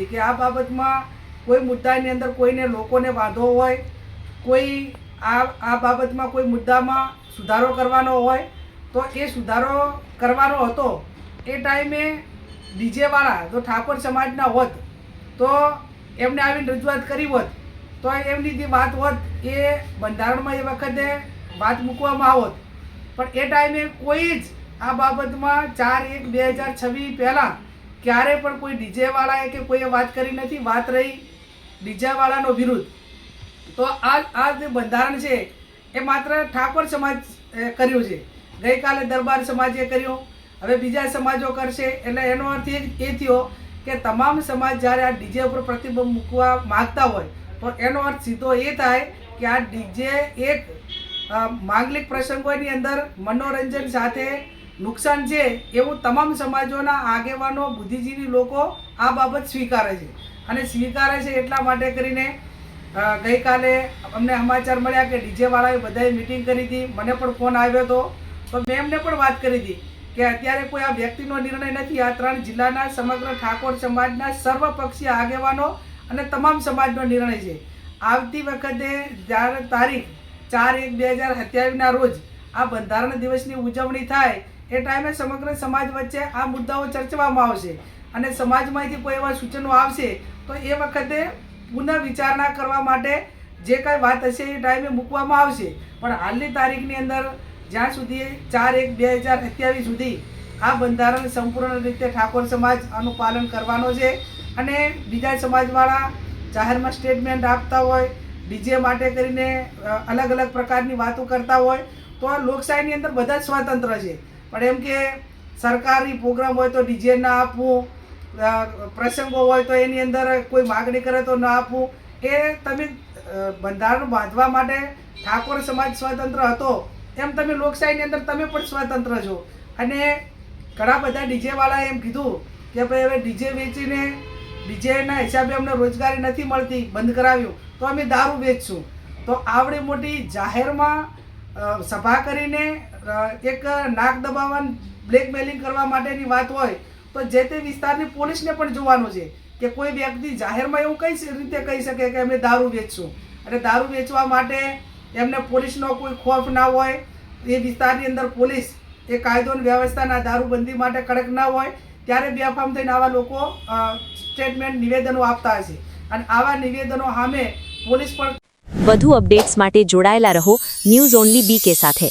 કે આ બાબતમાં કોઈ મુદ્દાની અંદર કોઈને લોકોને વાંધો હોય, કોઈ આ બાબતમાં કોઈ મુદ્દામાં સુધારો કરવાનો હોય તો એ સુધારો કરવાનો હતો એ ટાઈમે ડીજેવાળા જો ઠાકોર સમાજના હોત તો એમને આવીને રજૂઆત કરી હોત તો એમની જે વાત હોત એ બંધારણમાં એ વખતે વાત મૂકવામાં આવત, પણ એ ટાઈમે કોઈ જ આ બાબતમાં 4/1/2026 પહેલાં ક્યારે પણ કોઈ ડીજેવાળાએ કે કોઈએ વાત કરી નથી. વાત રહી ડીજેવાળાનો વિરુદ્ધ, તો આ જે બંધારણ છે એ માત્ર ઠાકોર સમાજ કર્યું છે. ગઈકાલે દરબાર સમાજે કર્યું, હવે બીજા સમાજો કરશે. એટલે એનો અર્થ એ થયો કે તમામ સમાજ જ્યારે આ ડીજે ઉપર પ્રતિબંધ મૂકવા માગતા હોય તો એનો અર્થ સીધો એ થાય કે આ ડીજે એક માંગલિક પ્રસંગોની અંદર મનોરંજન સાથે નુકસાન છે એવું તમામ સમાજોના આગેવાનો બુદ્ધિજીવી લોકો આ બાબત સ્વીકારે છે. અને સ્વીકારે છે એટલા માટે કરીને ગઈકાલે અમને સમાચાર મળ્યા કે ડીજેવાળાએ બધાએ મિટિંગ કરી હતી. મને પણ ફોન આવ્યો હતો તો મેં એમને પણ વાત કરી હતી કે અત્યારે કોઈ આ વ્યક્તિનો નિર્ણય નથી, આ 3 જિલ્લાના સમગ્ર ઠાકોર સમાજના સર્વપક્ષીય આગેવાનો અને તમામ સમાજનો નિર્ણય છે. આવતી વખતે જ્યારે તારીખ 4/1/2027ના રોજ આ બંધારણ દિવસની ઉજવણી થાય એ ટાઈમે સમગ્ર સમાજ વચ્ચે આ મુદ્દાઓ ચર્ચવામાં આવશે અને સમાજમાંથી કોઈ એવા સૂચનો આવશે તો એ વખતે પુનઃ વિચારણા કરવા માટે જે કાંઈ વાત હશે એ ટાઈમે મૂકવામાં આવશે. પણ હાલની તારીખની અંદર જ્યાં સુધી 4/1/2027 સુધી આ બંધારણ સંપૂર્ણ રીતે ઠાકોર સમાજ આનું પાલન કરવાનો છે. અને બીજા સમાજવાળા જાહેરમાં સ્ટેટમેન્ટ આપતા હોય, ડીજે માટે કરીને અલગ અલગ પ્રકારની વાતો કરતા હોય તો આ લોકશાહીની અંદર બધા જ સ્વતંત્ર છે. પણ એમ કે સરકારી પ્રોગ્રામ હોય તો ડીજે ના આપવું, પ્રસંગો હોય તો એની અંદર કોઈ માગણી કરે તો ના આપવું, એ તમે બંધારણ બાંધવા માટે ઠાકોર સમાજ સ્વતંત્ર હતો એમ તમે લોકશાહીની અંદર તમે પણ સ્વતંત્ર છો. અને ઘણા બધા ડીજેવાળાએ એમ કીધું કે ભાઈ હવે ડીજે વેચીને ડીજેના હિસાબે અમને રોજગારી નથી મળતી, બંધ કરાવ્યું તો અમે દારૂ વેચશું. તો આવડી મોટી જાહેરમાં સભા કરીને એક નાક દબાવવા, બ્લેકમેલિંગ કરવા માટેની વાત હોય તો જે તે વિસ્તારની પોલીસને પણ જોવાનું છે કે કોઈ વ્યક્તિ જાહેરમાં એવું કઈ રીતે કહી શકે કે અમે દારૂ વેચશું. અને દારૂ વેચવા માટે એમને પોલીસનો કોઈ ખોફ ના હોય, એ વિસ્તારની અંદર પોલીસ એ કાયદો અને વ્યવસ્થાના દારૂબંધી માટે કડક ના હોય ત્યારે બેફામ થઈને આવા લોકો સ્ટેટમેન્ટ, નિવેદનો આપતા હશે. અને આવા નિવેદનો સામે પોલીસ પણ વધુ અપડેટ્સ માટે જોડાયેલા રહો ન્યૂઝ ઓનલી બીકે સાથે.